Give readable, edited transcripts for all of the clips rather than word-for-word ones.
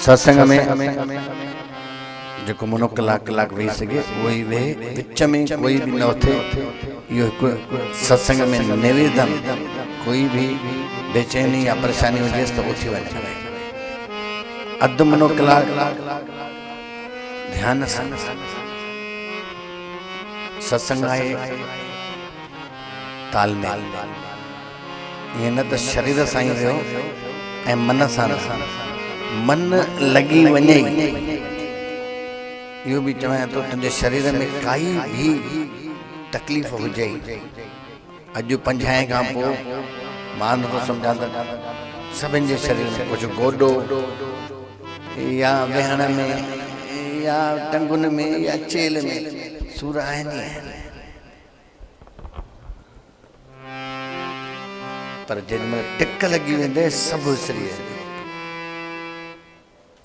सत्संग में जो मुनो कलाक वेही सके वही वे विच में कोई भी न थे। यो सत्संग में निवेदन कोई भी बेचैनी या परेशानी हुजे तो उथी वञे अध मुनो कलाक ध्यान से सत्संग आहे तालमेल। ये न तो शरीर सां ही वियो ऐं मन सां मन लगी वञे। यो भी चवां तो तुझे शरीर में काई भी तकलीफ़ हुजे अॼु 50 खां पोइ मां नथो सम्झां त सभिनि जे शरीर में कुझु गोॾो या वेहण में या टंगुनि में या चेल में सूर आहिनि ई आहिनि। पर जेॾीमहिल टिक लॻी वेंदे सभु विसरी वेंदे।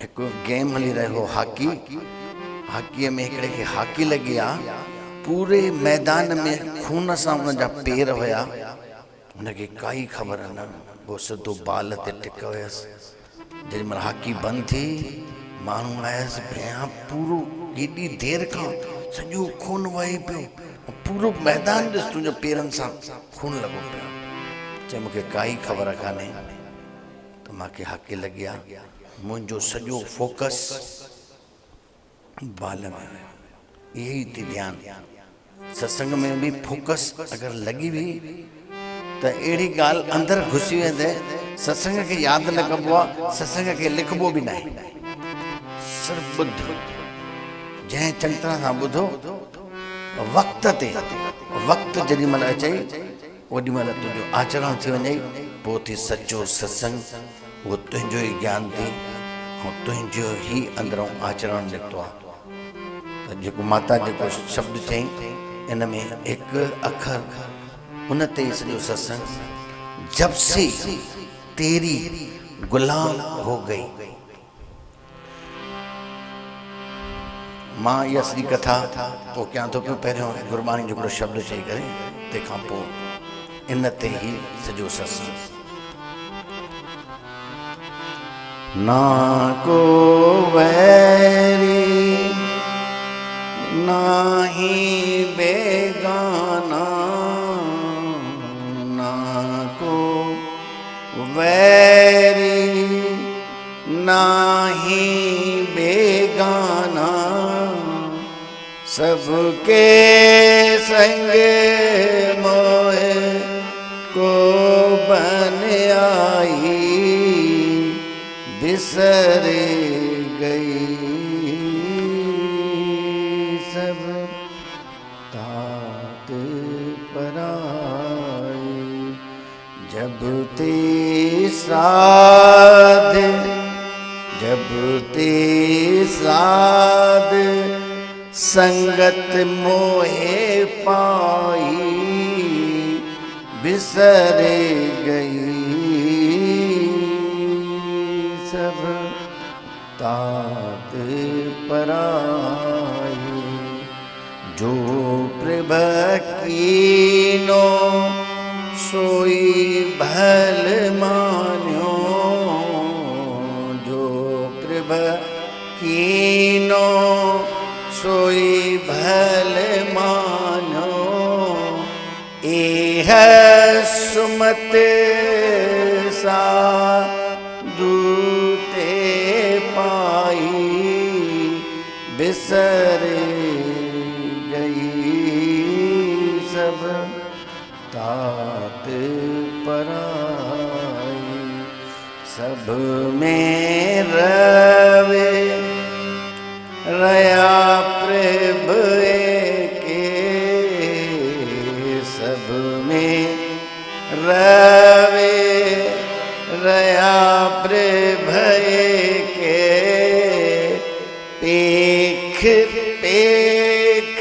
हिकु गेम हली रहियो हॉकी, हॉकीअ में हिकिड़े खे हॉकी लगी आ, पूरे मैदान में खून सां उनजा पेर हुया, उनखे काई ख़बर न, वो सिधो बाल ते टिक हुयसि। जेॾीमहिल हॉकी बंदि थी माण्हू आयसि भैया पूरो एॾी देरि खां सॼो खून वहे पियो, पूरो मैदान ॾिस तुंहिंजे पेरनि सां खून लॻो पियो। चए मूंखे काई ख़बर कान्हे त मूंखे हॉकी लगी आ, मुंहिंजो सॼो फोकस बाल में यही थी ध्यान। सत्संग में भी फोकस अगर लगी हुई तो अड़ी गाल अंदर घुसी वेंदे। सत्संग के याद न कबो आ, सत्संग के लिखबो भी नहीं, सिर्फ ॿुध जैं चङी तरह सां ॿुधो वक्त ते वक्त जेॾी महिल अचे ओॾी महिल तुंहिंजो आचरण थी वञे, पोइ थी सचो सत्संग, वो तुंहिंजो ही ज्ञान थी ऐं तुंहिंजो ही अंदरों आचरण निकितो आहे। त जेको माता जेको शब्द चई इन में हिकु अखर उन ते सॼो सत्संग। जब से तेरी गुलाम हो गई। मां इहा सॼी कथा पोइ कयां थो पियो। पहिरियों गुरबाणी जो हिकिड़ो शब्द चई करे तंहिंखां पोइ इन ते ही सॼो सत्संग। ना को वैरी ना ही बेगाना, ना को वैरी ना ही बेगाना, सबके संग मोहे को बन आई, बिसर गई सब तात पराई। जब ते साध संगत मोहे पाई, बिसर गई सब तात पराई। जो प्रभ कीनो सोई भल मान्यो, जो प्रभ कीनो सोई भल मान्यो, एह सुमत सा दूते पाई, बिसर गई सब तात पराई। सब में रवे रया प्रभ के, सब में रवे रया प्रभ के, पेख पेख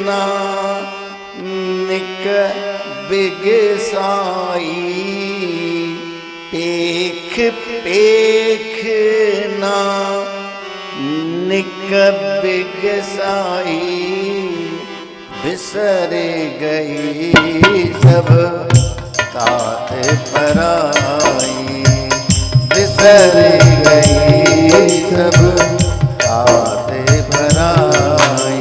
ना निक बिगसाई, पेख पेख ना निक बिगसाई, बिसर गई सब तात पराई, बिसर गई सब आते भराए।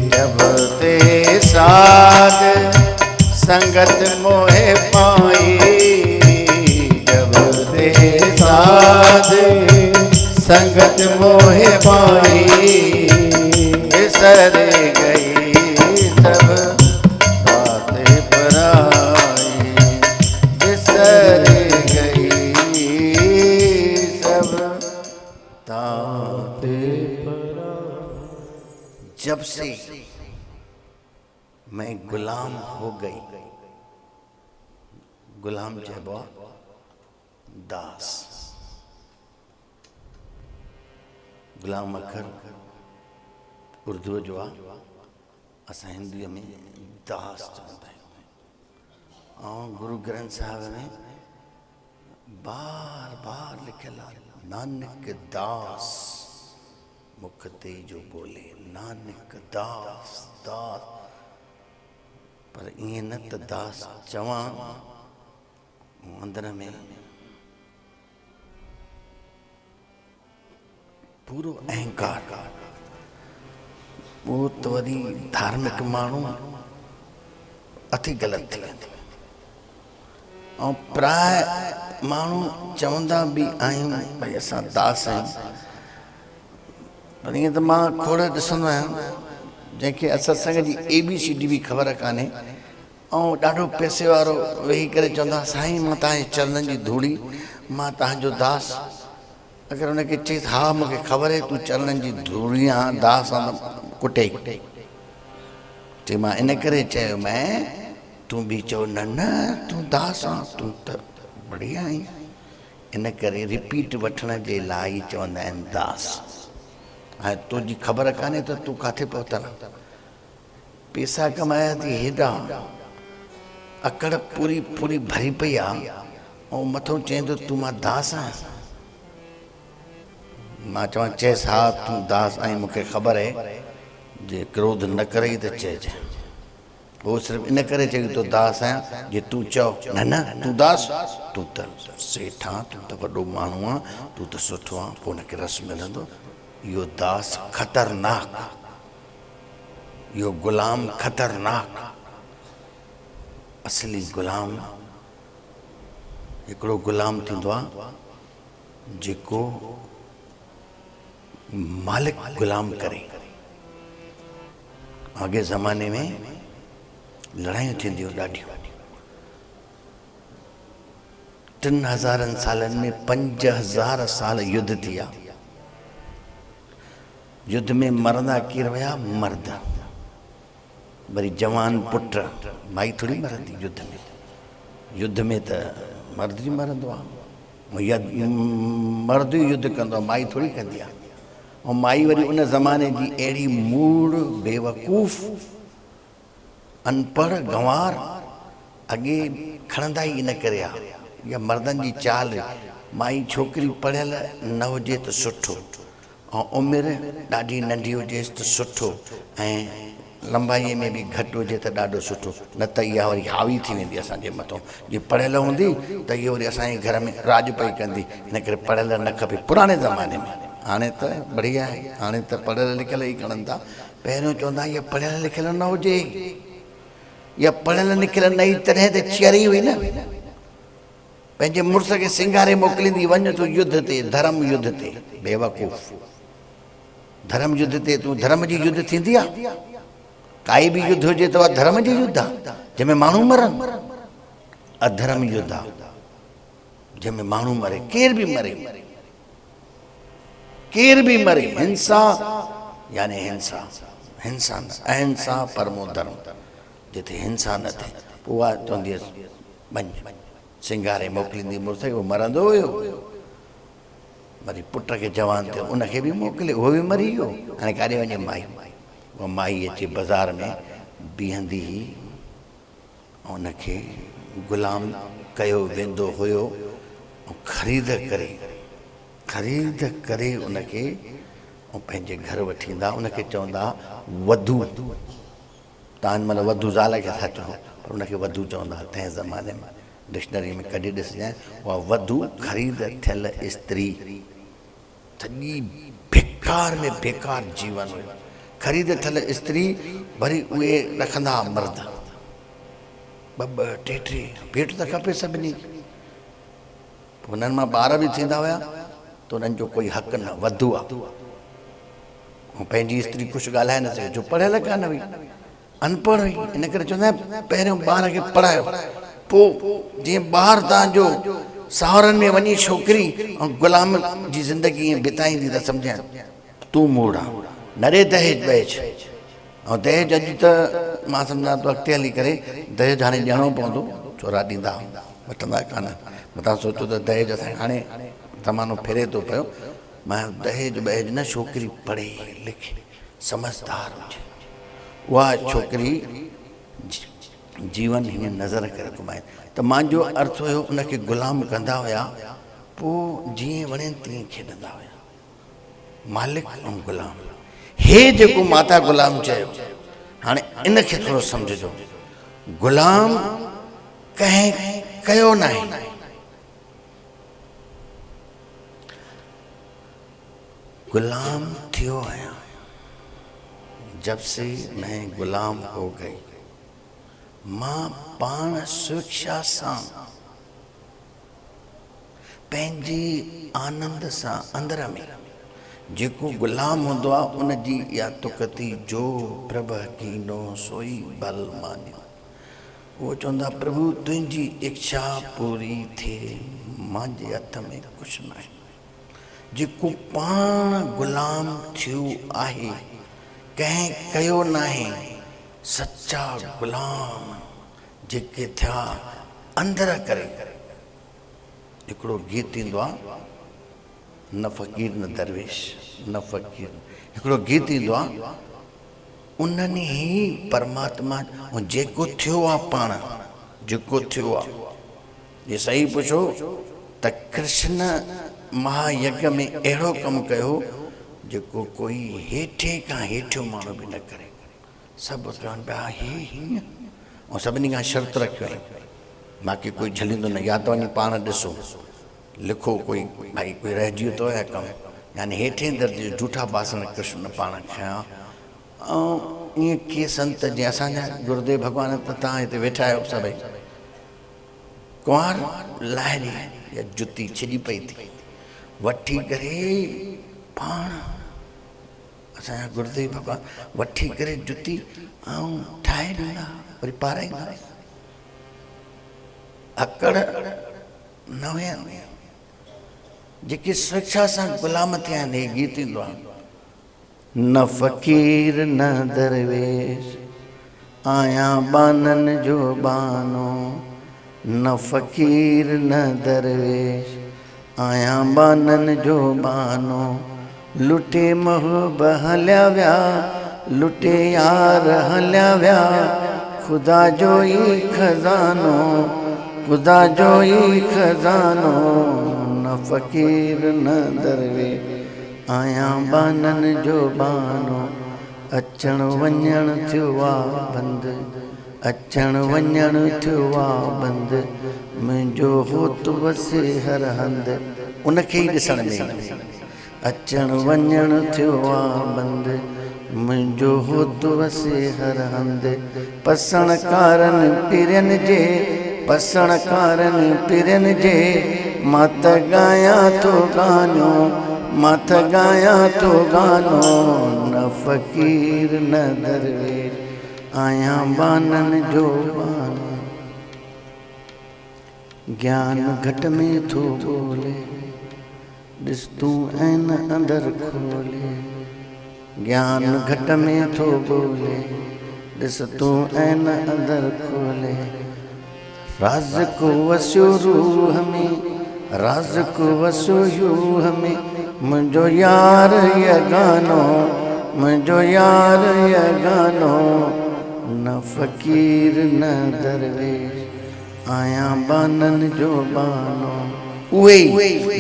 जब ते साध संगत मोहे पाई, जब ते साध संगत मोहे पाई, बिसर गई सब बातें पराई, बिसर गई सब बातें पराई। जब से मैं गुलाम हो गई, गुलाम चइबो दास। गुलाम अखर उर्दू जो आहे, असां हिंदीअ में दास चवंदा आहियूं। ऐं गुरु ग्रंथ साहिब में बार बार लिखियल आहे, नानक दास मुख ते जो बोले, नानक दास दास। पर ईअं न त दास चवां, अंदर में पूरो अहंकार। वो तो वरी धार्मिक माण्हू अति ग़लति थी वेंदो। ऐं प्राय माण्हू चवंदा बि आहियूं भई असां दास आहियूं, पर ईअं त मां खोड़ ॾिसंदो आहियां जंहिंखे सत्संग जी ABCD बि ख़बर कान्हे, ऐं ॾाढो पैसे वारो वेही करे चवंदा साईं मां तव्हांजे चरणनि जी धूड़ी, मां तव्हांजो दास। अगरि हुनखे चइसि हा मूंखे ख़बर आहे तूं चरणनि जी धूड़ी आहीं, दास आहीं, कुटे चई मां इन करे चयो मैं, तूं बि चओ न न तूं दास आहीं, तूं त बढ़िया आहीं। इन करे रिपीट वठण जे लाइ चवंदा आहिनि दास। हाणे तुंहिंजी ख़बर कान्हे त तूं किथे पहुतल, पैसा कमाया थी हेॾा, अकड़ पूरी पूरी भरी पई आहे, ऐं मथां चईं थो तूं मां दास आहियां। मां चवां चइसि हा तूं दास आहीं, मूंखे ख़बर आहे, जे क्रोध न करई त चइजे। उहो सिर्फ़ु इन करे चई तो दास आहियां जे तूं चओ न न तूं दास, तूं त सेठ आहीं, तूं त वॾो माण्हू आहीं, तूं त सुठो आहीं, पोइ हुनखे रस मिलंदो। इहो दास ख़तरनाक, इहो गुलाम ख़तरनाक। असली गुलाम हिकिड़ो गुलाम थींदो आहे जेको मालिक गुलाम करे। अॻे ज़माने में लड़ाइयूं थींदियूं ॾाढियूं, 3000 सालनि में 5000 साल युद्ध थिया। युद्ध में मरंदा केर विया? मर्द, वरी जवान पुट, माई थोड़ी मरंदी युद्ध में। युद्ध में त मर्द ई मरंदो आहे, मर्द ई युद्ध कंदो आहे, माई थोड़ी कंदी आहे। ऐं माई वरी उन ज़माने जी अहिड़ी मूड़ बेवकूफ़ अनपढ़ गंवार, अॻे खणंदा ई इन करे आहे। या मर्दनि जी चाल, माई छोकिरी पढ़ियल न हुजे त सुठो, ऐं उमिरि ॾाढी नंढी हुजेसि त सुठो, ऐं लंबाईअ में बि घटि हुजे त ॾाढो सुठो, न त इहा वरी हावी थी वेंदी असांजे मथां। जे पढ़ियल हूंदी त इहो वरी असांजे घर में राज पई कंदी, इन करे पढ़ियल न खपे पुराणे ज़माने में। हाणे त बढ़िया आहे, हाणे त पढ़ियल लिखियल ई खणनि था। पहिरियों चवंदा इहा पढ़ियल लिखियल न हुजे, इहा पढ़ियल लिखियल नई तरह ते चरी हुई न। पंहिंजे मुड़ुस खे सिंगारे मोकिलींदी, वञ तूं युद्ध ते, धर्म युद्ध ते। बेवकूफ़, धर्म युद्ध ते तूं, धर्म जी युद्ध थींदी आहे? काई बि युद्ध हुजे त धर्म जी युद्ध आहे जंहिंमें माण्हू मरनि? अधर्म युद्ध आहे जंहिंमें माण्हू मरे, केर बि मरे, केर बि मरे। हिंसा यानी हिंसा, हिंसा न, अहिंसा परमो धर्म। जिते हिंसा न थिए पोइ उहा चवंदी हुअसि वञ, सिंगारे मोकिलींदी मुड़ुस खे, उहो मरंदो हुयो। वरी पुट खे जवान थियो, उनखे बि मोकिले, उहो बि मरी वियो। हाणे काॾे वञे माई? उहा माई अचे बाज़ार में बीहंदी हुई, ऐं उनखे गुलाम कयो वेंदो हुयो, ऐं ख़रीद करे उनखे ऐं पंहिंजे घर वठी ईंदा। उनखे चवंदा वधू, तव्हां मतिलबु वधू ज़ाल खे था चओ, पर उनखे वधू चवंदा तंहिं ज़माने में। डिक्शनरी में कढी ॾिसजांइ, उहा वधू ख़रीद थियल स्त्री सॼी बेकार में बेकार जीवन हुयो। ख़रीद थियल स्त्री वरी उहे रखंदा मर्द, ॿ टे पेट त खपे सभिनी खे। हुननि मां ॿार बि थींदा हुया त उन्हनि जो कोई हक़ न वधू आहे। ऐं पंहिंजी स्त्री कुझु ॻाल्हाए न सघे, जो पढ़ियल कान हुई, अनपढ़ हुई। इन करे चवंदा आहिनि पहिरियों ॿार खे पढ़ायो, पोइ जीअं ॿाहिरि तव्हांजो सावरनि में वञी छोकिरी ऐं गुलाम जी ज़िंदगी ईअं बिताईंदी त सम्झां तूं मूड़ आहे। न रे दहेज वहेज, ऐं दहेज अॼु त मां सम्झां थो अॻिते हली करे दहेज हाणे ॾियणो पवंदो, छोरा ॾींदा वठंदा कान। मथां सोचो त दहेज असांखे हाणे ज़मानो फिरे थो पियो। मां दहेज बहेज न, छोकिरी पढ़े लिखे समझदार हुजे, उहा छोकिरी जीवन हीअं नज़र करे घुमाए। त मुंहिंजो अर्थ हुयो उनखे गुलाम कंदा हुया, पोइ जीअं वणे तीअं खेॾंदा हुया। मालिक ऐं गुलाम, हे जेको माता गुलाम चयो, हाणे इनखे थोरो सम्झिजो। गुलाम कंहिं कयो न आहे, गुलाम थियो आहियां। जब से मैं गुलाम हो गई, मां पाण स्वेच्छा सां पंहिंजी आनंद सां अंदर में जेको गुलाम हूंदो आहे उन जी इहा तुक थी, जो प्रभु कीनो सोई बल मानियो। उहो चवंदा प्रभु तुंहिंजी इच्छा पूरी थिए, मुंहिंजे हथ में कुझु न आहे। जेको पाण गुलाम थियो आहे, कंहिं कयो न आहे, सच्चा गुलाम जेके थिया अंदर करे। हिकिड़ो गीत ईंदो आहे, न फ़कीर न दरवेश, न फ़कीर, हिकिड़ो गीत ईंदो आहे, उन्हनि ई परमात्मा ऐं जेको थियो आहे पाण, जेको थियो आहे। ये सही पुछो त कृष्ण महायज्ञ में अहिड़ो कमु कयो जेको कोई हेठे खां हेठियो माण्हू बि न करे। सभु चवनि पिया हे हीअं, ऐं सभिनी खां शर्त रखियो आहे, बाक़ी कोई झलींदो न, या त वञी पाण ॾिसो लिखो कोई भाई कोई रहिजी वियो या कमु, यानी हेठे दर्जे झूठा बासण कृष्ण पाण खयां। ऐं ईअं कीअं संत जीअं असांजा गुरुदेव भॻवान त तव्हां हिते वेठा आहियो सभई, कुंवार लाहिरी या जुती छिॼी पई थी वठी करे पाण, असांजा गुरुदेव भॻवान वठी करे जुती ऐं ठाहे ॾींदा, वरी पाराईंदा। अकड़ न हुया जेके स्वेच्छा सां गुलाम थिया आहिनि। हे गीत ईंदो आहे, न फ़कीर न दरवेश, आहियां बाननि जो बानो। न फ़कीर न दरवेश, आहियां बाननि जो बानो। लुटे महब हलिया विया, लुटे यार हलिया विया, ख़ुदा जो ई खज़ानो, ख़ुदा जो ई खज़ानो। न फ़कीर न दरवेश, आहियां बाननि जो बानो। अचण वञण थियो आहे बंदि, अचण वञण थियो आहे बंदि, मुंहिंजो होत वसे हर हंधि। उनखे ई ॾिसण में अचण वञण थियो आहे बंदि, मुंहिंजो होत वसे हर हंधि। पसणकारनि पिरनि जे, पसणकारनि पिरनि जे, मां त ॻायां थो गानो, मां त ॻायां थो गानो। न फ़कीर न दरवेश, आहियां बाननि जो बानो। ज्ञान घट में थो ॻोल्हे, ॾिस तूं ऐन अंदरि खोले। ज्ञान घट में थो ॻोल्हे, ॾिस तूं ऐन अंदरि खोले। राज़ को वसियो रूह में, राज़ को वसियो यूह में, मुंहिंजो यार ये गानो, मुंहिंजो यार ये गानो। न फ़कीर न दरवेश, आहियां बाननि जो बानो। उहे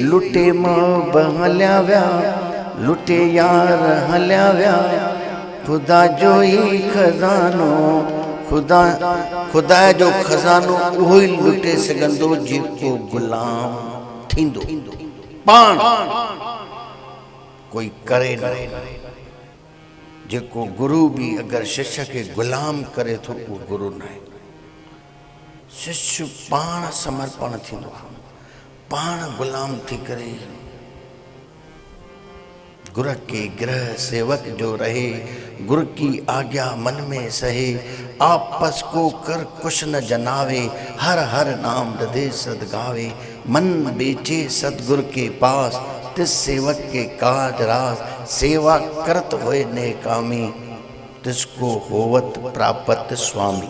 लुटे महब हलिया विया, लुटे यार हलिया विया, ख़ुदा जो ई खज़ानो। ख़ुदा जो खज़ानो उहो ई लुटे सघंदो जेको गुलाम थींदो। पाण कोई करे न। जेको गुरु भी अगर शिष्य के गुलाम करे तो वो गुरु न है। शिष्य पाण समर्पण थींदो आहे, पाण गुलाम थी करे गुरु के ग्रह सेवक जो रहे, गुरु की आज्ञा मन में सहे, आपस को कर कुछ न जनावे, हर हर नाम हृदय सद गावे, मन बेचे सतगुरु के पास, तिस सेवक के काज रास, सेवा करत होए नेकामी, तिसको होवत प्राप्त स्वामी।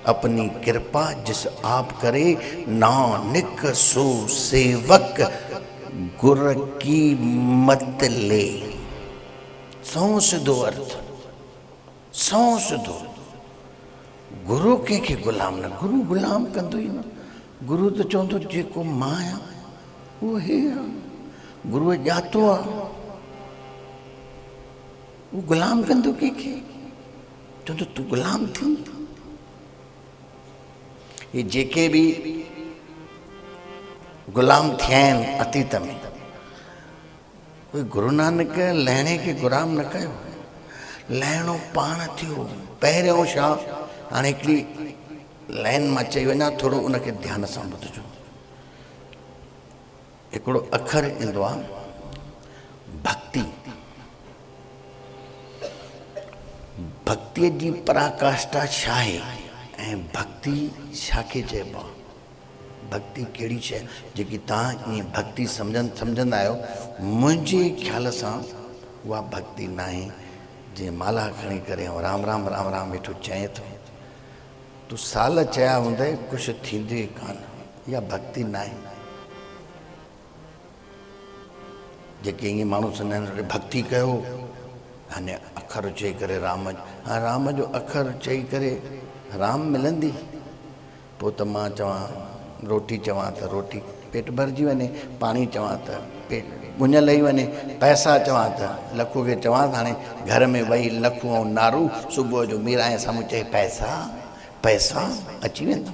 अपनी कृपा जिस आप करे, नानक सो सेवक गुरु की मत ले। सौ सिधो अर्थ, सौ सिधो। गुरु के गुलाम न, गुरु गुलाम कंदो ही न। गुरु तो चवंदो जेको मां आहियां उहो हे आहे। गुरु ॼातो आहे, वो गुलाम कंदो कंहिंखे, चवंदो तूं गुलाम थी। ये जेके भी गुलाम थिया आहिनि अतीत में, कोई गुरु नानक लहणे के गुलाम न कयो, लहणो पाण थियो। पहिरियों छा, हाणे हिकिड़ी लाइन मां चई वञा, थोरो उनखे ध्यान सां ॿुधिजो। हिकिड़ो अखर ईंदो आहे भक्ति। भक्तिअ जी पराकाष्ठा छा आहे ऐं भक्ति छाखे चइबो आहे? भक्ति कहिड़ी शइ जेकी तव्हां ईअं भक्ति सम्झंदा आहियो, मुंहिंजे ख़्याल सां उहा भक्ति न आहे। जीअं माला खणी करे ऐं राम राम राम राम वेठो चए थो, तूं साल चया हूंदे कुझु थींदे कान, इहा भक्ति न आहे। जेके ईअं माण्हू सम्झंदा आहिनि भक्ति कयो, हाणे अखर चई करे राम, हा राम जो अखर चई करे राम मिलंदी? पोइ त मां चवां रोटी चवां त रोटी पेट भरिजी वञे, पाणी चवां त पेट मुंझ लही वञे, पैसा चवां त लखू खे चवां त हाणे घर में वेही लखू ऐं नारू सुबुह जो मीरा जे साम्हूं चए पैसा पैसा अची वेंदा।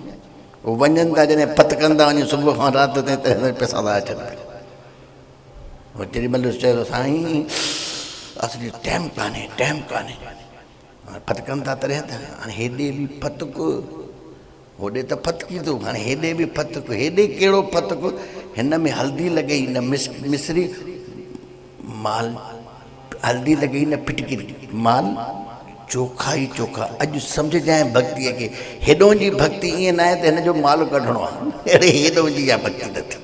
उहे वञनि था जॾहिं पत कंदा वञनि सुबुह खां राति ताईं त पैसा था अचनि। उहो जेॾीमहिल चयो त साईं असली टाइम कान्हे, टाइम कान्हे, फतकनि था तॾहिं त हाणे हेॾे बि फतक, होॾे त फतकी थो, हाणे हेॾे बि फतक, हेॾे कहिड़ो फतक, हिन में हल्दी लॻई न मिस्री माल, हल्दी लॻई न फिटकिरी माल, चोखा ई चोखा। अॼु सम्झजांइ भक्तीअ खे, हेॾों जी भक्ति ईअं न आहे त हिन जो माल कढणो आहे, अहिड़े हेॾों जी इहा भक्ति न थी।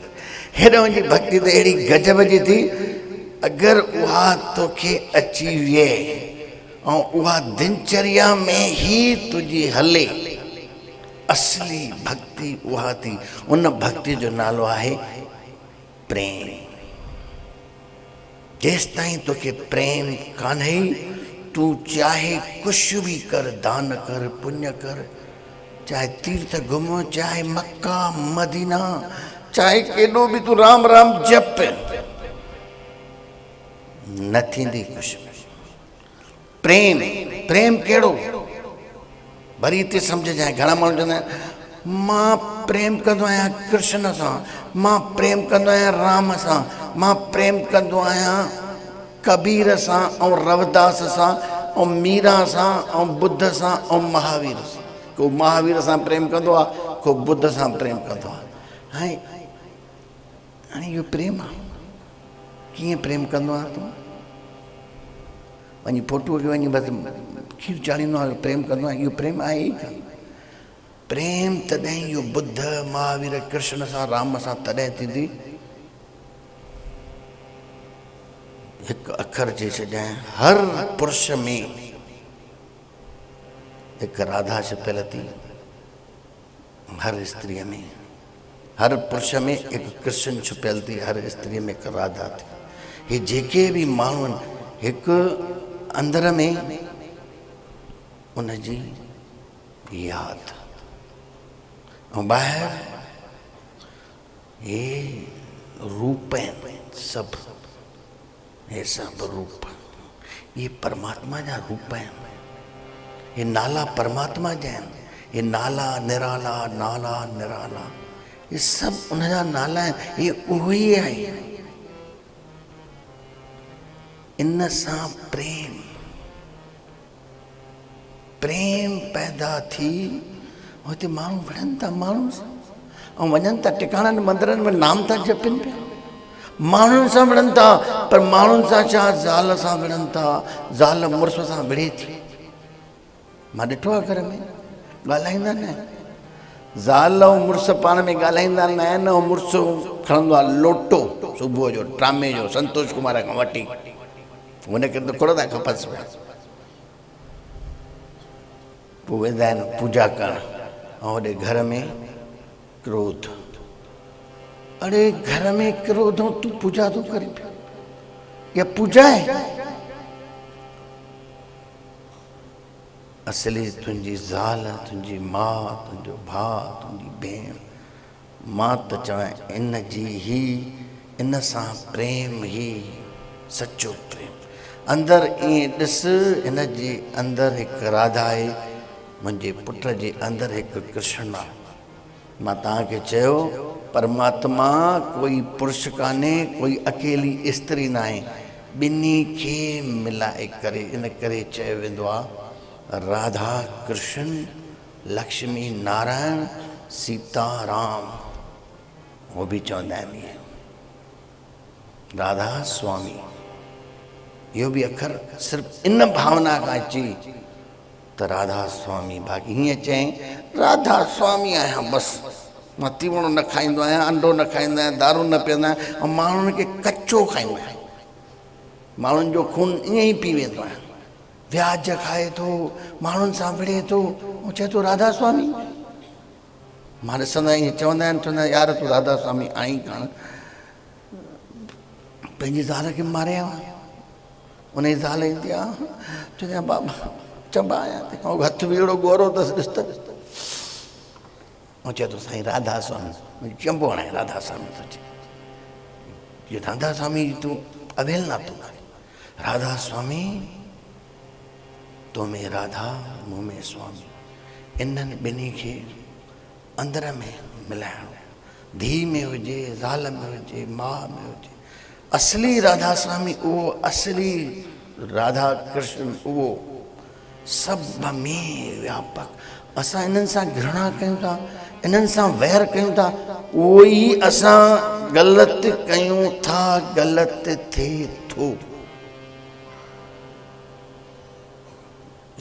हेॾों जी भक्ति त अहिड़ी गजब जी थी, अगरि उहा तोखे अची विए ऐं उहा दिनचर्या में ही तुंहिंजी हले, असली भक्ति उहा थी। उन भक्ति जो नालो आहे प्रेम। जेसि ताईं तोखे प्रेम कान्हे, तूं चाहे कुछ भी कर, दान कर, पुण्य कर, चाहे तीर्थ घुमो, चाहे मक्का मदीना, चाहे केॾो बि तूं राम राम जप, न थींदी कुछ। प्रेम, प्रेम कहिड़ो वरी हिते सम्झजांइ। घणा माण्हू चवंदा आहिनि मां प्रेम कंदो आहियां कृष्ण सां, मां प्रेम कंदो आहियां राम सां, मां प्रेम कंदो आहियां कबीर सां ऐं रविदास सां ऐं मीरा सां ऐं बुद्ध सां ऐं महावीर सां। को महावीर सां प्रेम कंदो आहे, को बुद्ध सां प्रेम कंदो आहे। हाणे इहो प्रेम आहे? कीअं प्रेम कंदो आहे तूं? वञी फोटूअ खे वञी बसि खीर चाढ़ींदो आहे, प्रेम कंदो आहे? इहो प्रेम आहे ई कान। प्रेम तॾहिं इहो बुद्ध महावीर कृष्ण सां राम सां तॾहिं थींदी। हिकु अखर चई छॾियां, हर पुरुष में हिकु राधा छिपियल थी, हर स्त्रीअ में, हर पुरुष में हिकु कृष्ण छुपियल थी, हर स्त्रीअ में हिकु राधा थी। हे जेके बि माण्हू आहिनि, हिकु अंदर में उनजी यादि ऐं ॿाहिरि हे रूप आहिनि, सभु हे सभु रूप, ये परमात्मा जा रूप आहिनि। हे नाला परमात्मा जा आहिनि। हे नाला निराला, नाला निराला, ये सभु उनजा नाला आहिनि। ये उहो ई आहे। इन सां प्रेम पैदा थी। हुते माण्हू विढ़नि था माण्हुनि सां ऐं वञनि था टिकाणनि मंदरनि में नाम था जपनि पिया, माण्हुनि सां विढ़नि था। पर माण्हुनि सां छा, ज़ाल सां विढ़नि था, ज़ाल मुड़ुस सां विढ़े थी। मां ॾिठो आहे घर में ॻाल्हाईंदा न आहिनि, ज़ाल ऐं मुड़ुस पाण में ॻाल्हाईंदा न आहिनि ऐं मुड़ुस खणंदो आहे लोटो सुबुह जो ड्रामे जो संतोष कुमार खां वठी, हुनखे दुखड़ था खपसि पिया। पोइ वेंदा आहिनि पूजा करणु ऐं होॾे घर में क्रोध। अरे घर में क्रोध हो, तू पूजा तो करे पियो, या पूजा है? असली तुंहिंजी ज़ाल, तुंहिंजी माउ, तुंहिंजो भाउ, तुंहिंजी भेण। मां त चवां इन जी ही, इन सां प्रेम ही सचो प्रेम। अंदरि ईअं ॾिस, इन जे अंदरि हिकु राधा आहे, मुंहिंजे पुट जे अंदरि हिकु कृष्ण आहे। मां तव्हांखे चयो परमात्मा कोई पुरुष कान्हे, कोई अकेली स्त्री न आहे, ॿिन्ही खे मिलाए करे। इन करे चयो वेंदो आहे राधा कृष्ण, लक्ष्मी नारायण, सीता राम। वो बि चवंदा आहिनि इहे राधा स्वामी। इहो बि अखर सिर्फ़ु इन भावना खां अची त राधा स्वामी। बाक़ी हीअं चई राधा स्वामी आहियां बसि, मां तीवणो न खाईंदो आहियां, अंडो न खाईंदो आहियां, दारू न पीअंदो आहियां, ऐं माण्हुनि खे कचो खाईंदो आहियां, माण्हुनि जो खून ईअं ई पी वेंदो आहियां, व्याज खाए थो, माण्हुनि सां विढ़े थो, ऐं चए थो राधा स्वामी। मां ॾिसंदा ईअं चवंदा आहिनि, चवंदा यार तूं राधा स्वामी आई कान, पंहिंजी ज़ाल खे मारे आयो। उन जी ज़ाल ईंदी आहे, चवंदी बाबा चंबा आहियां, ऐं हथु बि अहिड़ो ॻोरो अथसि, ॾिस त। ऐं चए थो साईं राधा स्वामी, मुंहिंजी चंबो हाणे राधा स्वामी थो चए। ये राधा स्वामी तूं अवेलना तूं राधा स्वामी, तो में राधा मुँह में स्वामी। इन्हनि ॿिन्ही खे अंदर में मिलाइणो, धीउ में हुजे, ज़ाल में हुजे, माउ में हुजे। असली राधा स्वामी उहो, असली राधा कृष्ण उहो सभ में व्यापक। असां इन्हनि सां घृणा कयूं था, इन्हनि सां वैर कयूं था, उहो ई असां ग़लति कयूं था, ग़लति थिए थो।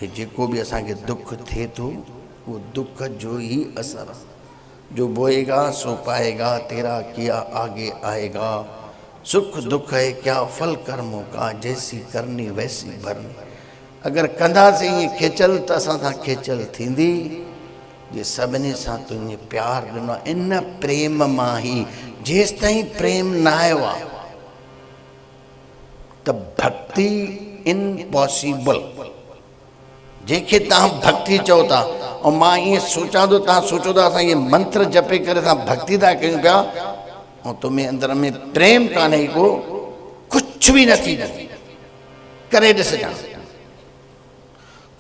ये जेको भी असांखे दुख थिए थो, वो दुख जो ही असर। जो बोएगा सो पाएगा, तेरा किया आगे आएगा। सुख दुख है क्या फल कर्मों का, जैसी करनी वैसी भरनी। अगर कंदासीं ईअं खेचल त असां सां खेचल थींदी। जे सभिनी सां तुंहिंजे प्यार ॾिनो, इन प्रेम मां ई, जेसि ताईं प्रेम न आयो आहे त भक्ति इम्पॉसिबल। जंहिंखे तव्हां भक्ति चओ था, ऐं मां ईअं सोचां थो, तव्हां सोचो था असां इहे मंत्र जपे करे असां भक्ति था कयूं पिया, ऐं तुम्हें अंदर में प्रेम कान्हे को, कुझु बि न थींदो। करे ॾिसजां,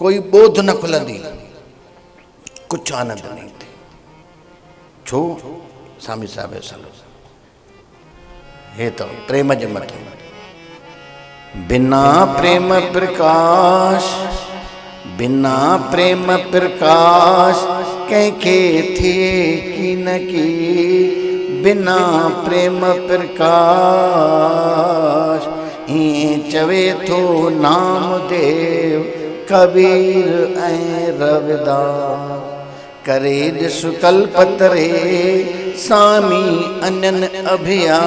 कोई ॿोध न खुलंदी, कुझु आनंद न ईंदी। छो? स्वामी साहिब जो सलो हे तो प्रेम जे मथां। बिना प्रेम प्रकाश, बिना प्रेम प्रकाश, कंहिंखे थिए की न की। बिना प्रेम प्रकाश, ईअं चवे थो नामदेव, कबीर ऐं रविदास। करे ॾिस कल्पतरे, स्वामी अनन अभियास।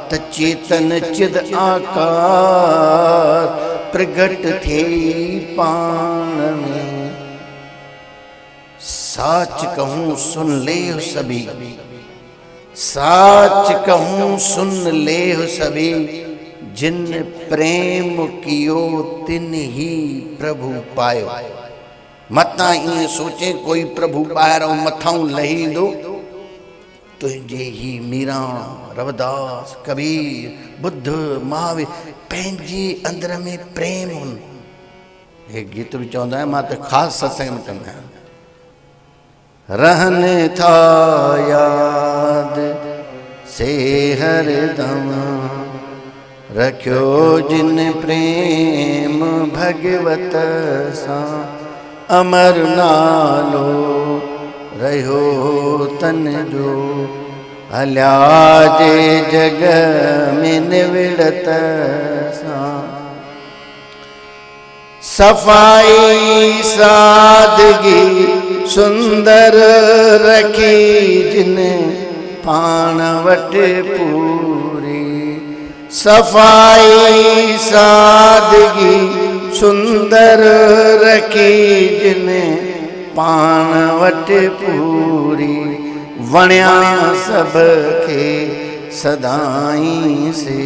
त चेतन चिद आकार, प्रगट थे पाण में। साच कहूँ सुन ले सभी, साच कहूँ सुन ले सभी। जिन प्रेम कियो तिन ही प्रभु पायो। मतां ईअं सोचे कोई प्रभु ॿाहिरां मथां लही ईंदो, तुंहिंजे ही मीरा, रविदास, कबीर, बुद्ध, महावीर पंहिंजे अंदर में प्रेम हुन। हे गीत बि चवंदा आहिनि, मां त ख़ासि सत्संग में कंदा आहियां। रहने था याद से हरदम, रखियो जिन प्रेम भगवत सा अमर नालो रहो तन जो हल्या जे जग में निविड़त सा सफाई सादगी सुंदर रखी जिन पाण वट पूरी सफाई सादगी सुंदर रखी जिन पाण वट पूरी वण्या सब के सदाई से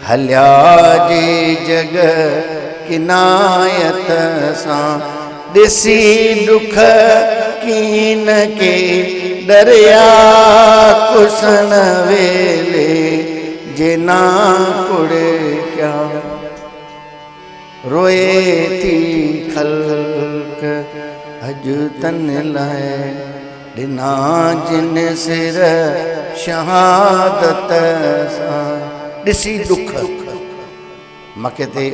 हल्या जे जग किनायत सा दिसी दुख कीन के दरिया कुसन वेले जिना कुड़े क्या रोए थी खल्क अज तन लाए दिना जिन सिर शहादत सा दिसी दुख मके ते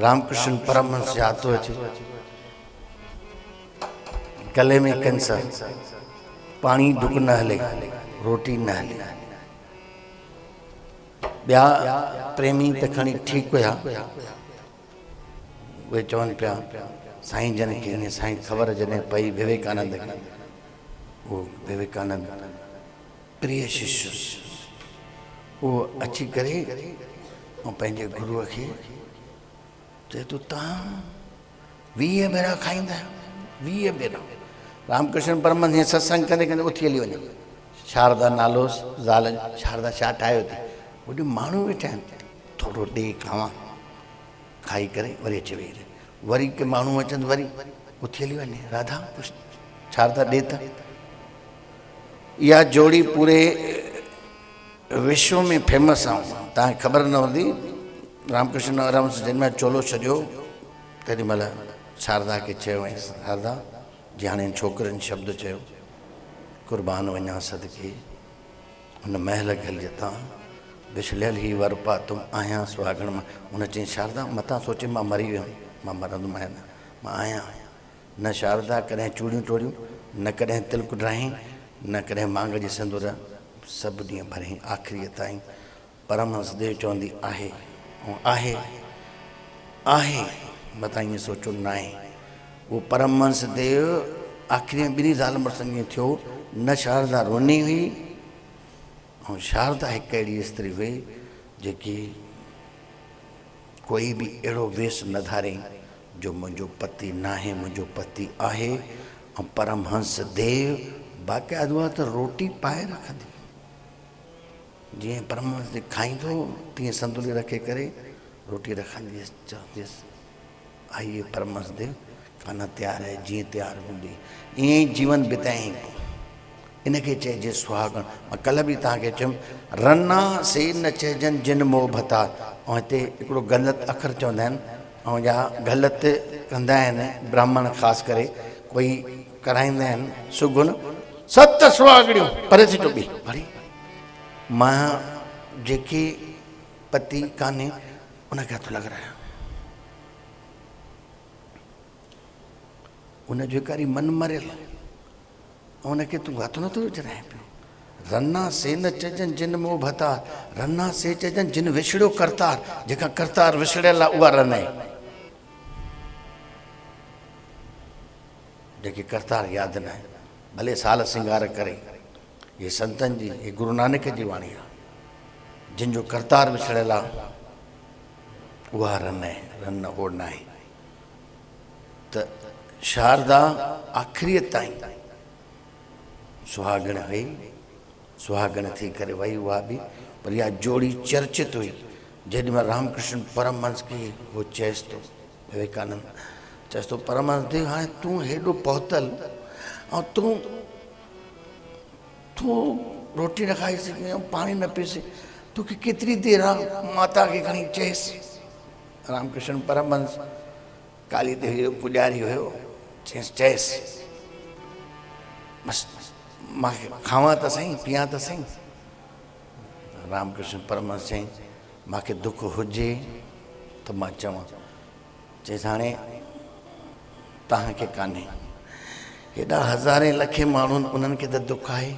रामकृष्ण परमहंस याद तो अचे गले में कैंसर पानी डुक न हले रोटी न हले ॿिया प्रेमी त खणी ठीक हुया वे चवन पिया साईं जन के ईअं साईं ख़बर जॾहिं पई विवेकानंद वो विवेकानंद प्रिय शिष्य वो अची करे ऐं पंहिंजे गुरुअ खे चए तो तव्हां 20 भेरा खाईंदा आहियो 20 भेरा रामकृष्ण परमहंस हीअं सत्संग कंदे कंदे उथी हली वञे शारदा नालो ज़ाल शारदा छा ठाहियो अथई होॾे माण्हू वेठा आहिनि थोरो ॾे खावां खाई करे वरी अची वेही रहे वरी के माण्हू अचनि वरी उथी हली वञे राधा कुझु शारदा ॾे त इहा जोड़ी पूरे विश्व में फेमस आहे तव्हांखे ख़बर न हूंदी रामकृष्ण परमहंस जंहिंमहिल चोलो छॾियो तेॾी महिल शारदा खे चयो ऐं शारदा जी हाणे छोकिरनि शब्द चयो कुर्बान वञा सदके हुन महल गल तां विछलियल ही वरपा तुम आहियां सुहागण मां हुन चई शारदा मतां सोचे मां मरी वियुमि मां मरंदुमि आहियां मां आहियां न शारदा कॾहिं चूड़ियूं टोड़ियूं न कॾहिं तिलक ड्राहीं न कॾहिं मांग जी सिंदूर सभु ॾींहं भरियईं आख़िरीअ ताईं परमहंस देव चवंदी आहे ऐं आहे आहे मतां ईअं सोचो न आहे वो परमहंस देव आख़िरी में ॿिन्ही ज़ाल मुड़ुसनि ईअं थियो न शारदा रोनी हुई ऐं शारदा हिकु अहिड़ी स्त्री हुई जेकी कोई बि अहिड़ो वेस न धारे जो मुंहिंजो पति न आहे मुंहिंजो पति आहे ऐं परमहंस देव बाक़ाइदो आहे त रोटी पाए रखंदी जीअं परमहंस देव खाईंदो तीअं संतुली रखे करे रोटी रखंदी हुअसि चवंदी हुअसि आइए परमहंस देव खाना तैयार है जीअं तैयार हूंदी ईअं ई जीवन बिताई इनखे चइजे सुहागण मां कल्ह बि तव्हांखे चयुमि रना से न चइजनि जिन मोह भता ऐं हिते हिकिड़ो ग़लति अखर चवंदा आहिनि ऐं या ग़लति कंदा आहिनि ब्राह्मण ख़ासि करे कोई कराईंदा आहिनि सुगुन सत सुहागणियूं परे थी टोबी भरी मां जेके पति कान्हे उनखे हथु लॻारायां उन जो कारी मन मरियल उनखे तूं हथु नथो विझराए पियो रना से न चइजनि जिन मोह भतार रना से चइजनि जिन विछड़ियो करतार जेका करतार विछड़ियल आहे उहा रन आहे जेके करतार यादि न आहे भले साल सिंगार करे ये संतन जी ये गुरु नानक जी वाणी आहे जिन जो करतार विछड़ियल आहे उहा रन आहे रन हो न आहे त शारदा आख़िरीअ ताईं सुहागण हुई सुहागण थी करे वही उहा बि पर इहा जोड़ी चर्चित हुई जेॾीमहिल रामकृष्ण परमहंस खे उहो चएसि थो विवेकानंद चएसि थो परमहंस देव हाणे तूं हेॾो पहुतल ऐं तूं रोटी न खाई सघे ऐं पाणी न पी सघे तोखे केतिरी देरि आहे माता खे खणी चएसि रामकृष्ण परमहंस काली देवी जो पुॼारी हुयो चएसि बसि मां खावां त सही पियां त सही रामकृष्ण परमहंस चई मूंखे दुख हुजे त मां चवां, चइसि हाणे तव्हांखे कान्हे, हेॾा हज़ारे लखे माण्हू उन्हनि खे त दुख आहे,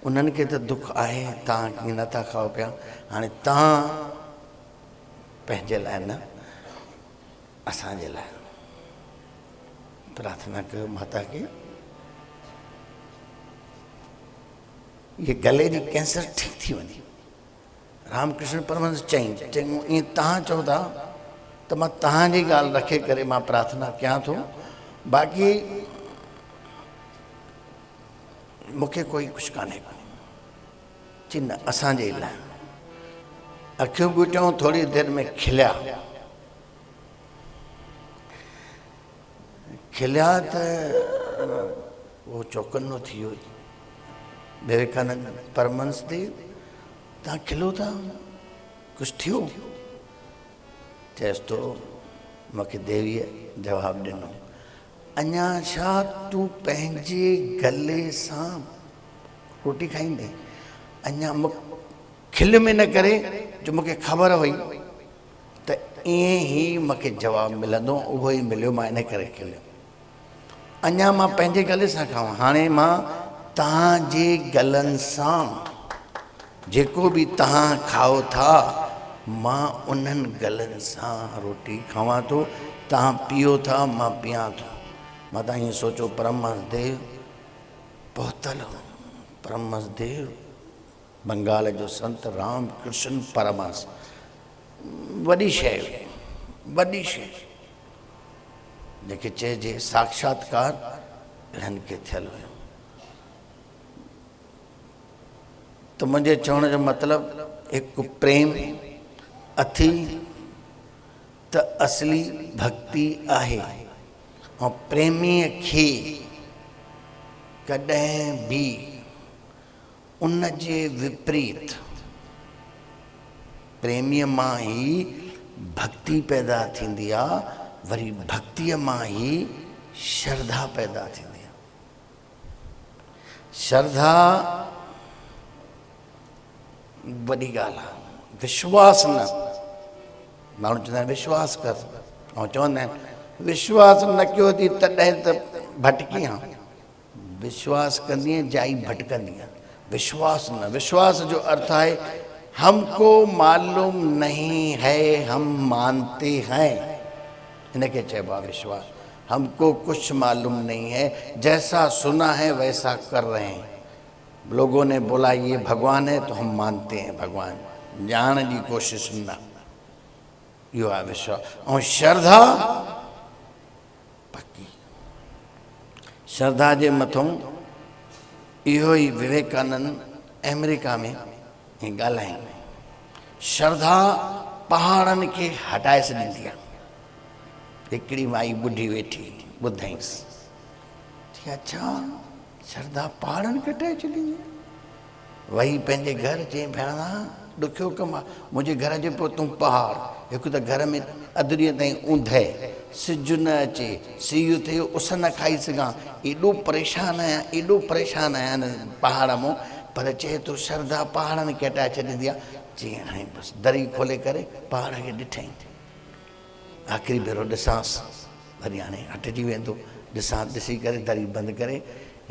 उन्हनि खे त दुख आहे, तव्हां कीअं नथा खाओ पिया। हाणे तव्हां पंहिंजे लाइ न, असांजे लाइ प्रार्थना कयो माता खे ये गले जी कैंसर ठीक थी वञे। रामकृष्ण परमहंस चई ईअं तव्हां चओ था त मां तव्हांजी ॻाल्हि रखे करे मां प्रार्थना कयां थो, बाक़ी मूंखे कोई कुझु कान्हे। चई न, असांजे लाइ। अखियूं ॿुटियूं थोरी देरि में खिलिया, खिलिया त उहो चौकन्नो थी वियो। विवेकानंद परमहंस देव, तव्हां खिलो था, कुझु थियो? चएसि थो, मूंखे देवीअ जवाबु ॾिनो, अञा छा तूं पंहिंजे गले सां रोटी खाईंदे? अञा खिल में न करे जो मूंखे ख़बर हुई त ईअं ई मूंखे जवाबु मिलंदो, उहो ई मिलियो, मां इन करे खिलियो। अञा मां पंहिंजे गले सां खावां, हाणे मां तव्हांजे गलनि सां जेको बि तव्हां खाओ था, मां उन्हनि गलनि सां रोटी खावां थो। तव्हां पियो था, मां पियां थो। मां तव्हां ईअं सोचो, परमहंस देव पहुतल, परमहंस देव बंगाल जो संत रामकृष्ण परमहंस, वॾी शइ, वॾी शइ जेके चइजे साक्षात्कार हिननि खे थियल हुयो। त मुंहिंजे चवण जो मतिलबु हिकु प्रेम अथी त असली भक्ति आहे, ऐं प्रेमीअ खे कॾहिं बि उन जे विपरीत, प्रेमीअ मां ई भक्ति पैदा थींदी आहे, वरी भक्तिअ मां ई श्रद्धा पैदा थींदी आहे। श्रद्धा वॾी ॻाल्हि आहे, विश्वास न। माण्हू चवंदा आहिनि विश्वास कर, ऐं चवंदा आहिनि विश्वास न कयो थी तॾहिं त भटकी आहे, विश्वास कंदीअ जाई भटकंदी आहे। विश्वास न, विश्वास जो अर्थ है हमको मालूम नहीं है, हम मानते हैं, इनके चइबो आहे विश्वास। हमको कुछ मालूम नहीं है, जैसा सुना है वैसा कर रहे हैं। लोगों ने बोला ये भगवान है तो हम मानते हैं भगवान, ॼाण जी कोशिश न, इहो आहे विश्वास। ऐं श्रद्धा पक्की, श्रद्धा जे मथां इहो ई विवेकानंद अमेरिका में ॻाल्हाइनि, श्रद्धा पहाड़नि खे हटाए छॾींदी आहे। हिकिड़ी माई ॿुढी वेठी ॿुधाईंसि, अच्छा श्रद्धा पहाड़नि खे हटाए छॾींदी? वही पंहिंजे घर चई भेणा ॾुखियो कमु आहे, मुंहिंजे घर जे पोइ पहाड़, हिकु त घर में अधु ॾींहं ताईं ऊंधे, सिज न अचे, सीउ थिए, उस न खाई सघां, एॾो परेशान आहियां हिन पहाड़ मां। पर चए थो श्रद्धा पहाड़नि खे हटाए छॾींदी आहे। चई हाणे बसि दरी खोले करे पहाड़ खे ॾिठई, आख़िरी भेरो ॾिसांसि, वरी हाणे हटिजी वेंदो, ॾिसी करे दरी बंदि करे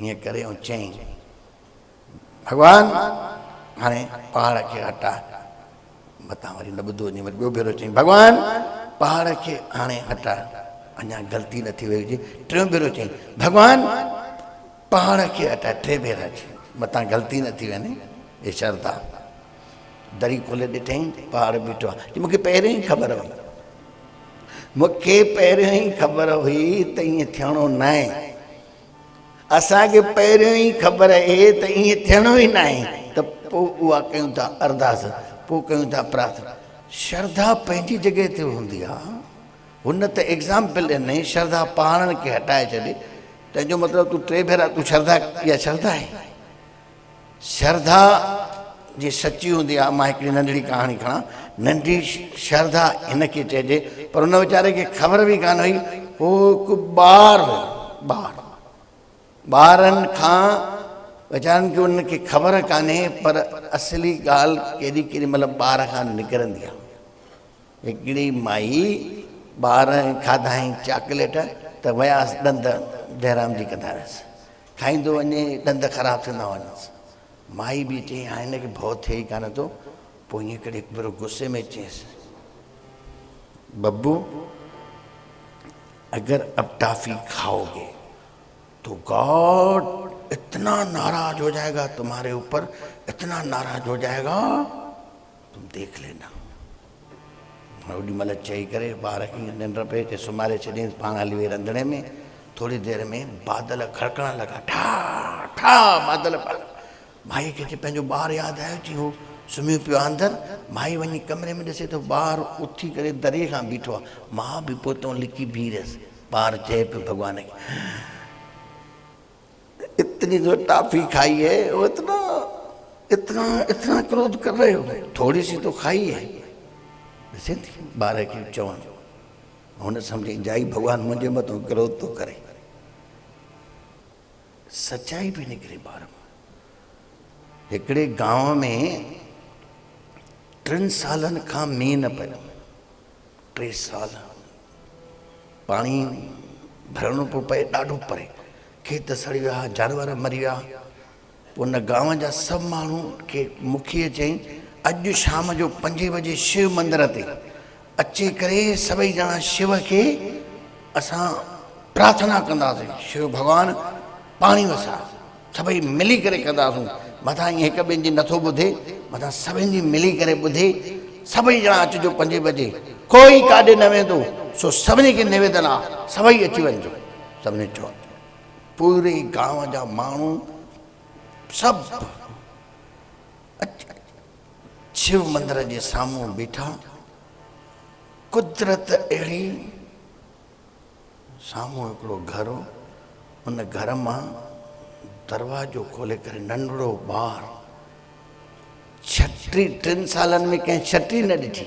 हीअं करे, ऐं चई भॻवान हाणे पहाड़ खे हटा, मथां वरी न ॿुधो वञे, वरी ॿियो भेरो चई भॻवान पहाड़ खे हाणे हटा, अञा ग़लती न थी वई हुजे। टियों भेरो चई भॻवान पहाड़ खे हटा, टे भेरा चई, मथां ग़लती न थी वञे। हे श्रद्धा, दरी खोले ॾिठई, पहाड़ बीठो आहे। मूंखे पहिरियों ई ख़बर हुई, मूंखे पहिरियों ई ख़बर हुई त ईअं थियणो न आहे, असांखे पहिरियों ई ख़बर आहे त ईअं थियणो ई न आहे, त पोइ उहा कयूं था अरदास, पोइ कयूं था प्रार्थना। श्रद्धा पंहिंजी जॻह ते हूंदी आहे, हुन त एग्ज़ाम्पल ॾिनई श्रद्धा पहाड़नि खे हटाए छॾे, तंहिंजो मतिलबु तूं टे भेरा तूं श्रद्धा, इहा श्रद्धा आहे। श्रद्धा जी सची हूंदी आहे। मां हिकिड़ी नंढड़ी कहाणी खणा, नंढी श्रद्धा हिन खे चइजे, पर हुन वीचारे खे ख़बर बि कान हुई, उहो हिकु ॿारु, ॿारनि खां वीचारनि खे उनखे ख़बर कान्हे, पर असली ॻाल्हि केॾी केॾी महिल ॿार खां निकिरंदी आहे। हिकिड़ी माई ॿार खाधाईं चॉकलेट त वियासीं ॾंद जयराम जी कंदा हुआसीं, खाईंदो वञे ॾंद ख़राबु थींदा वञसि। माई बि चई हाणे हिनखे भउ थिए ई कान थो। पोइ ईअं करे हिकु भेरो गुस्से में चयसि, बब्बू अगर अब टॉफी खाओगे तो गॉड इतना नाराज हो जाएगा तुम्हारे ऊपर, इतना नाराज हो जाएगा, तुम देख लेना। ओॾी महिल चई करे ॿार खे निंड पे ते सुम्हारे छॾियईं, पाण हली वई रंधिणे में। थोड़ी देर में बादल खड़कण लॻा, ठा ठा बादल पा। माई खे पंहिंजो ॿारु यादि आयो, चई हो सुम्हियो पियो आहे अंदरि। माई वञी कमरे में ॾिसे तो ॿारु उथी करे दरीअ खां बीठो आहे। मां बि पोइ लिकी बीह रहियसि। ॿारु चए पियो भॻवान खे, इतनी जो टॉफी खाई है, वो इतना इतना इतना क्रोध कर रहे हो, थोड़ी सी तो खाई है। ॾिसे थी ॿार खे चवणु, हुन सम्झी जाई भॻवानु मुंहिंजे मथां क्रोध थो करे। सच्चाई बि निकिरे ॿार मां। हिकिड़े गांव में 3 सालनि खां मींहुं न पियो। 3 साल पाणी भरणो पियो पए ॾाढो परे, खेत सड़ी विया, जानवर मरी विया। पोइ उन गांव जा सभु माण्हू खे मुखीअ चई, अॼु शाम जो 5 बजे शिव मंदिर ते अची करे सभई ॼणा शिव खे असां प्रार्थना कंदासीं, शिव भॻवानु पाणी वसा, सभई मिली करे कंदासीं। मथां ईअं हिक ॿिए जी नथो ॿुधे, मथां सभिनि जी मिली करे ॿुधे। सभई ॼणा अचिजो 5 बजे, कोई काॾे न वेंदो, सो सभिनी खे निवेदन आहे, सभई अची वञिजो। सभिनी चयो। पूरे गांव जा माण्हू सभु शिव मंदिर जे साम्हूं बीठा। कुदरत अहिड़ी, साम्हूं हिकिड़ो घर हो, उन घर मां दरवाजो खोले करे नंढड़ो ॿारु, छटी 3 सालनि में कंहिं छटी न ॾिठी,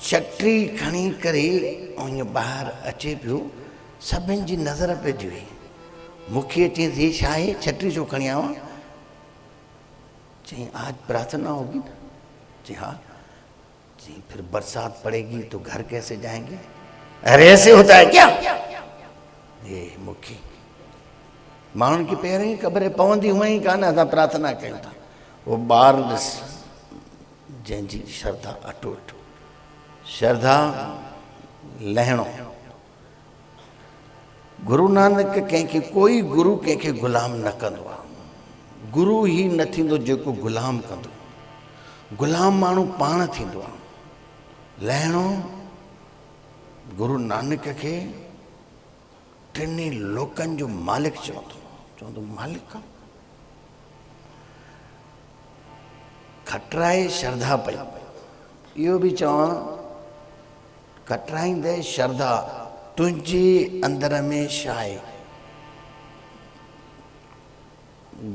छटी खणी करे ऐं ईअं ॿाहिरि अचे पियो। सभिनि जी नज़र पइजी वई। मुखिया चई ये छा आहे, छटी छो खणी आवा? चई आज प्रार्थना होगी ना। जी हाँ। जी फिर बरसात पड़ेगी तो घर कैसे जाएंगे? अरे ऐसे होता है क्या? ये मुखी माण्हुनि खे पहिरियों ई ख़बर पवंदी हुअं ई कान असां प्रार्थना कयूं था। उहो ॿारु ॾिस, जंहिंजी श्रद्धा अटूट, श्रद्धा लहिणो। गुरु नानक कंहिंखे, कोई गुरु कंहिंखे गुलाम न कंदो आहे। गुरु ई न थींदो जेको गुलाम कंदो। गुलाम माण्हू पाण थींदो आहे। लहिणो गुरु नानक खे 3 लोकनि जो मालिक चवंदो मालिक। खटराए श्रद्धा पई, इहो बि चवां, खटराईंदे श्रद्धा, तुंहिंजे अंदर में छा आहे?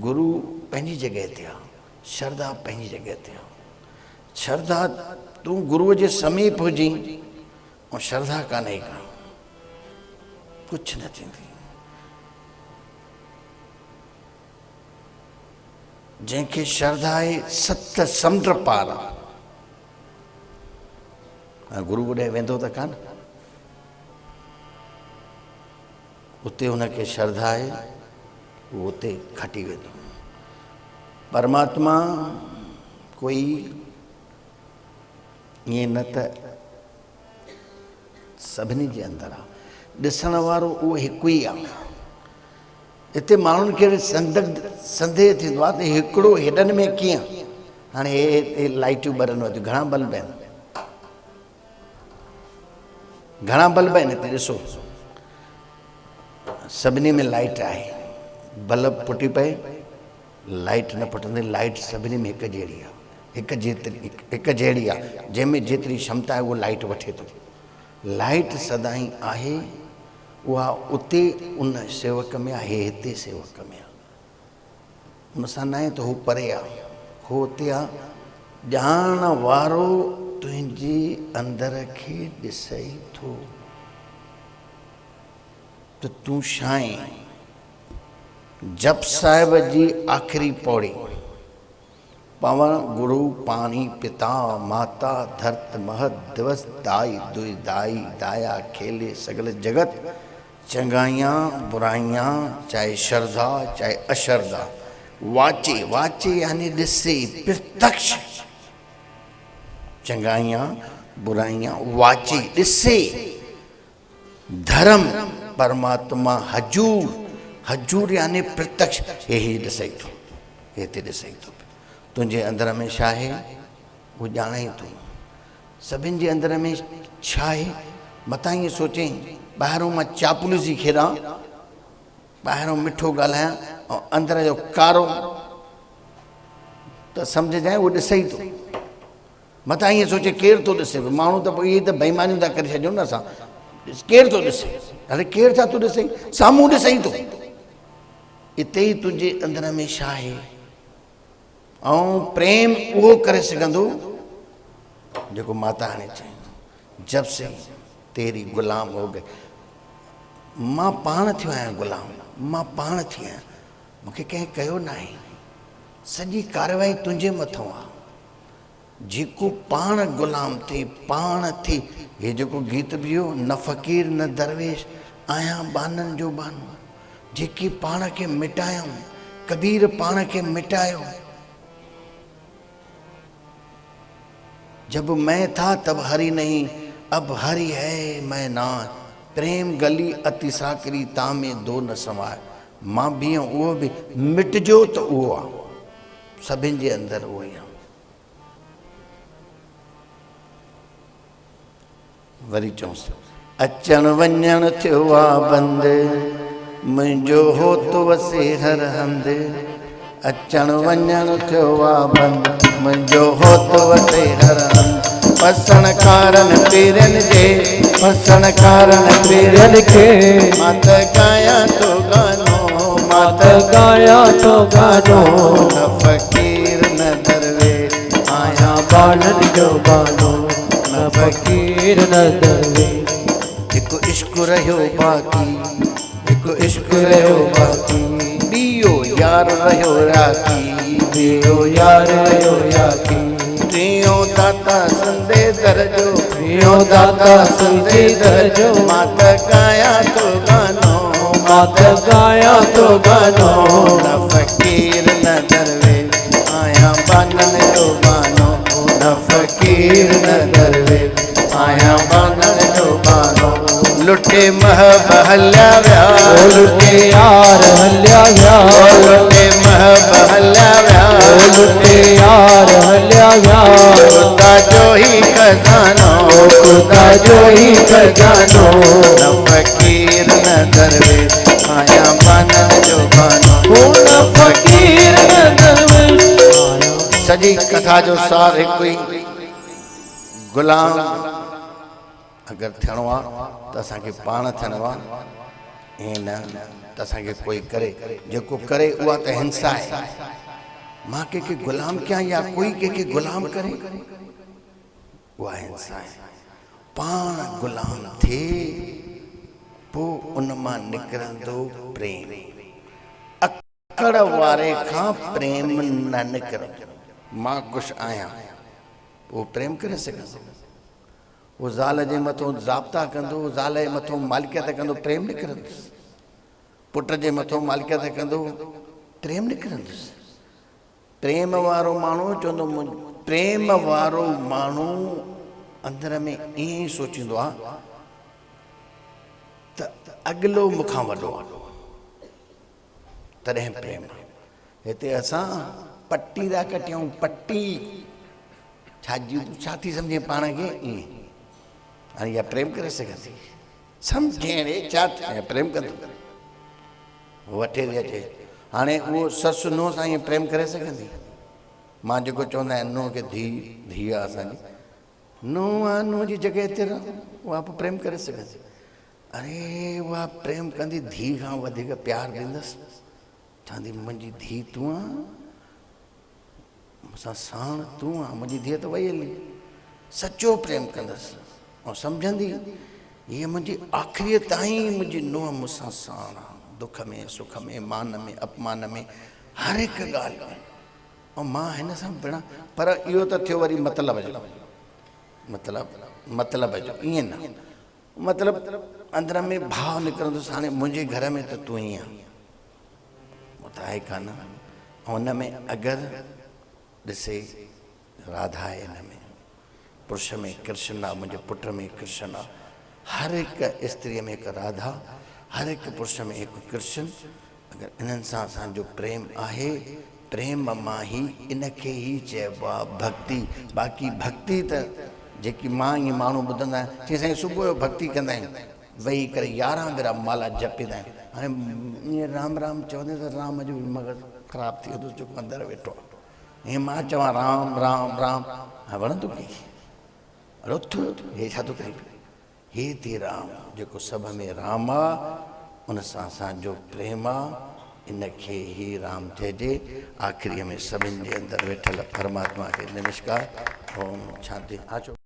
गुरु पंहिंजी जॻह ते आहे, श्रद्धा पंहिंजी जॻह ते आहे। श्रद्धा तूं गुरूअ जे समीप हुजी ऐं श्रद्धा कान्हे का, कुझु न थींदी। जंहिंखे श्रद्धा आहे 7 समुंड पार आहे। गुरू ॾे वेंदो त कान, उते हुनखे श्रद्धा आहे, उहो उते खटी वेंदो। परमात्मा कोई ईअं न त सभिनी जे अंदरि आहे, ॾिसण वारो उहो हिकु ई आहे। हिते माण्हुनि खे संदेह थींदो आहे त हिकिड़ो हेॾनि में कीअं। हाणे हे लाइटियूं ॿरनि वधियूं, घणा बल्ब आहिनि, घणा बल्ब आहिनि हिते ॾिसो, सभिनी में लाइट आहे। बल्ब फुटी पए, लाइट न फुटंदी। लाइट सभिनी में हिकु जहिड़ी आहे, हिकु जहिड़ी आहे। जंहिंमें जेतिरी क्षमता आहे उहो लाइट वठे थो। लाइट सदाई आहे, उहा उते उन सेवक में आहे, हिते सेवक में आहे। उन सां न आहे त हू परे आहे, हू उते आहे। ॼाण वारो तुंहिंजे अंदर खे ॾिसई थो त तूं छा आहीं। जप साहिब जी आखिरी पौड़ी। पवन गुरु पानी पिता माता धरत महत दिवस दाई दुई दाई दाया खेले सगल जगत। चंगाइयाँ बुराइयाँ चाहे श्रद्धा चाहे अश्रद्धा। वाचे वाचे यानी दिसे प्रत्यक्ष। चंगाइयाँ बुराइयाँ वाचे दिसे। धर्म परमात्मा हजूर हजूर यानी प्रत्यक्ष। यही ॾिसई थो हिते ॾिसई थो तुंहिंजे अंदर में छा आहे वो ॼाणे तूं। सभिनि जे अंदर में छा आहे मथां ईअं सोचें ॿाहिरों मां चापलूसी खेॾां ॿाहिरों मिठो ॻाल्हायां ऐं अंदर जो कारो त सम्झ जाए उहो ॾिसई थो। मथां ईअं सोचे केरु थो ॾिसे माण्हू त पोइ इहे त बेईमानियूं था करे छॾियूं न असां। केरु थो ॾिसे अरे केरु छा थो ॾिसे साम्हूं ॾिसई थो। इते ई तुंहिंजे अंदर में छा आहे ऐं प्रेम उहो करे सघंदो जेको माता हाणे चई जब से तेरी गुलाम हो गए। मां पाण थियो आहियां गुलाम। मां पाण थी आहियां मूंखे कंहिं कयो न आहे। सॼी कार्यवाही तुंहिंजे मथां आहे। जेको पाण गुलाम थिए पाण थिए। हे जेको गीत बि हो न फ़क़ीर न दरवेश आहियां बाननि जो बानो। जेके पाण खे मिटायूं कबीर पाण खे मिटायो। जब मैं था तब हरि नहीं अब हरि है मैं ना। प्रेम गली अति साकरी तामे दो न समाए। मां बि उहो बि मिटजो त उहो आहे सभिनि जे अंदरि उहो ई आहे। वरी चऊंसि अचण वञण थियो आहे बंदि मुंहिंजो हो तो वसे हर हंधि। अचण वञण थियो आहे बंदि मुंहिंजो हो तो वसे हर हंधि। फसण कारण पेरनि जे फसण कारण पेरनि खे मां त ॻायां थो गानो मां त ॻायां थो गानो। न फ़क़ीर न दरवेश आहियां बाननि जो बानो। न फ़क़ीर न दरवेश हिकु इश्क रहियो बाक़ी हिकु इश्क रहियो बाक़ी। ॿियो यार रहियो राखी ॿियो यार रहियो राखी। टियों दाता संदे दरजो टियों दाता संदे दरजो। मां त ॻायां थो गानो मां त ॻायां थो गानो। न फ़क़ीर न दरवेश आहियां बाननि जो बानो। न फ़क़ीर न दरवेश आहियां बाननि जो बानो। लुटे महब हलिया विया लुटे यार हलिया विया लुटे महब हलिया विया लुटे यार हलिया विया। खुदा जो ही खजानो खुदा जो ही खजानो। न फ़क़ीर न दरवेश आहियां बाननि जो बानो। न फ़क़ीर न दरवेश। सॼी कथा जो सार हिकु ई गुलाम अगरि थियणो आहे त असांखे पाण थियणो आहे। ईअं न त असांखे कोई करे जेको करे उहा त हिंसा आहे। मां कंहिंखे गुलाम कयां या कोई कंहिंखे गुलाम करे उहा हिंसा आहे। पाण गुलाम थिए पोइ उन मां निकिरंदो प्रेम। अकड़ वारे खां प्रेम न निकिरंदो। मां कुझु आहियां उहो प्रेम करे सघंदो। वो ज़ाल जे मथां ज़ाब्ता कंदो ज़ाल जे मथां मालिकियत कंदो प्रेम निकिरंदुसि। पुट जे मथां मालिकियत कंदो प्रेम निकिरंदुसि। प्रेम वारो माण्हू चवंदो प्रेम वारो माण्हू अंदर में ईअं ई सोचींदो आहे त अॻिलो मूंखां वॾो आहे तॾहिं प्रेम। हिते असां पटी था कटियूं पटी छा थी सम्झे पाण खे ईअं हाणे इहा प्रेम करे सघंदी सम्झे छा प्रेम कंदो वठे थी अचे। हाणे उहो ससु नुंहुं सां ईअं प्रेम करे सघंदी। मां जेको चवंदा आहिनि नुंहुं खे धीउ आहे असांजी नुंहुं आहे नुंहुं जी जॻह ते रह उहा पोइ प्रेम करे सघंदी। अरे उहा प्रेम कंदी धीउ खां वधीक प्यारु ॾींदसि। चवंदी मुंहिंजी धीउ तूं आहे मूंसां साण तूं आहे मुंहिंजी धीअ त वई हली। सचो प्रेम कंदसि ऐं सम्झंदी हीअ मुंहिंजी आख़िरीअ ताईं मुंहिंजी नुंहुं मूंसां साण आहे दुख में सुख में मान में अपमान में हर एक ॻाल्हि में। ऐं मां हिन सां पिण पर इहो त थियो वरी मतिलब जो मतिलब जो ईअं न मतिलब अंदर में भाव निकिरंदुसि हाणे मुंहिंजे घर में त तूं ई आहे उहो त आहे कान। ऐं हुन में अगरि ॾिसे राधा आहे हिन में पुरुष में कृष्ण आहे मुंहिंजे पुट में कृष्ण आहे हर हिकु स्त्रीअ में हिकु राधा हर हिकु पुरुष में हिकु कृष्ण। अगरि इन्हनि सां असांजो प्रेम आहे प्रेम मां ई इनखे ई चइबो आहे भक्ति। बाक़ी भक्ति त जेकी मां ईअं माण्हू ॿुधंदा आहिनि चई साईं सुबुह जो भक्ति कंदा आहियूं वेही करे 11 भेरा माला जपींदा आहिनि। हाणे ईअं राम राम चवंदे त राम जो बि मग़ज़ु ख़राबु थी वेंदो जेको अंदरि वेठो आहे। ईअं मां चवां राम राम राम हा वणंदो कंहिंखे अड़ो उथ हे छा थो करी हे थी राम जेको सभ में राम आहे उन सां असांजो प्रेम आहे इनखे ई राम चइजे। आख़िरीअ में सभिनि जे अंदरि वेठल परमात्मा खे नमस्कार ओम शांति।